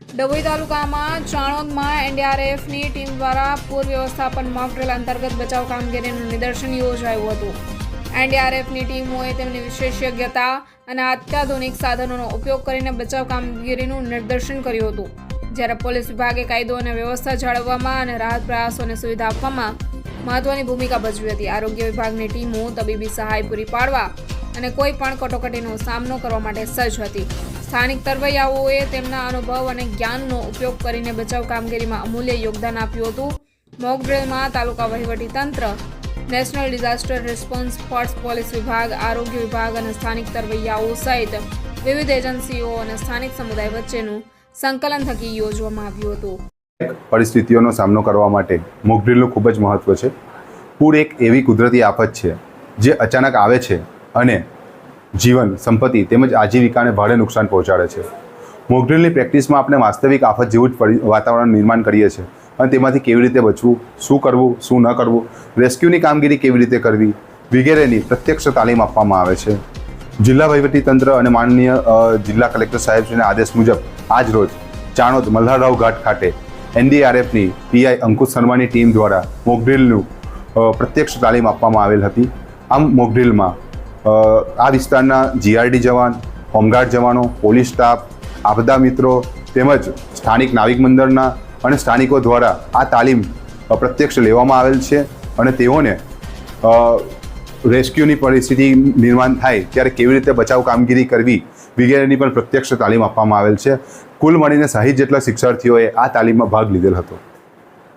ડભોઈ તાલુકામાં ચાણોદમાં એનડીઆરએફની ટીમ દ્વારા પૂર વ્યવસ્થાપન મોક ડ્રીલ અંતર્ગત બચાવ કામગીરીનું નિદર્શન યોજાયું હતું। એનડીઆરએફની ટીમોએ તેમની વિશેષજ્ઞતા અને અત્યાધુનિક સાધનોનો ઉપયોગ કરીને બચાવ કામગીરીનું નિદર્શન કર્યું હતું, જ્યારે પોલીસ વિભાગે કાયદો અને વ્યવસ્થા જાળવવામાં અને રાહત પ્રયાસોને સુવિધા આપવામાં મહત્વની ભૂમિકા ભજવી હતી। આરોગ્ય વિભાગની ટીમો તબીબી સહાય પૂરી પાડવા અને કોઈ પણ કટોકટીનો સામનો કરવા માટે સજ્જ હતી। સ્થાનિક તરવૈયાઓએ તેમના અનુભવ અને જ્ઞાનનો ઉપયોગ કરીને બચાવ કામગીરીમાં અમૂલ્ય યોગદાન આપ્યું હતું। મોક ડ્રીલમાં તાલુકા વહીવટીતંત્ર, national disaster response force, police વિભાગ, આરોગ્ય વિભાગ અને સ્થાનિક તરવૈયાઓ સહિત વિવિધ એજન્સીઓ અને સ્થાનિક સમુદાય વચ્ચેનું સંકલન થકી યોજવામાં આવ્યું હતું। પરિસ્થિતિઓનો સામનો કરવા માટે મોક ડ્રીલનું ખૂબ જ મહત્વ છે। પૂર એક એવી કુદરતી આફત છે જે અચાનક આવે છે અને જીવન, સંપત્તિ તેમજ આજીવિકાને ભારે નુકસાન પહોંચાડે છે। મોક ડ્રીલની પ્રેક્ટિસમાં આપણે વાસ્તવિક આફત જેવું જ વાતાવરણ નિર્માણ કરીએ છીએ અને તેમાંથી કેવી રીતે બચવું, શું કરવું, શું ન કરવું, રેસ્ક્યુની કામગીરી કેવી રીતે કરવી વગેરેની પ્રત્યક્ષ તાલીમ આપવામાં આવે છે। જિલ્લા વહીવટીતંત્ર અને માનનીય જિલ્લા કલેક્ટર સાહેબશ્રીના આદેશ મુજબ આજ રોજ ચાણોદ મલ્હારરાવ ઘાટ ખાતે એનડીઆરએફની પીઆઈ અંકુશ શર્માની ટીમ દ્વારા મોક ડ્રીલનું પ્રત્યક્ષ તાલીમ આપવામાં આવેલ હતી। આમ મોક ડ્રીલમાં આ વિસ્તારના જીઆરડી જવાન, હોમગાર્ડ જવાનો, પોલીસ સ્ટાફ, આપદા મિત્રો તેમજ સ્થાનિક નાવિક મંડળના અને સ્થાનિકો દ્વારા આ તાલીમ પ્રત્યક્ષ લેવામાં આવેલ છે અને તેઓને રેસ્ક્યુની પરિસ્થિતિ નિર્માણ થાય ત્યારે કેવી રીતે બચાવ કામગીરી કરવી વગેરેની પણ પ્રત્યક્ષ તાલીમ આપવામાં આવેલ છે। કુલ મળીને 60 જેટલા શિક્ષાર્થીઓએ આ તાલીમમાં ભાગ લીધેલ હતો।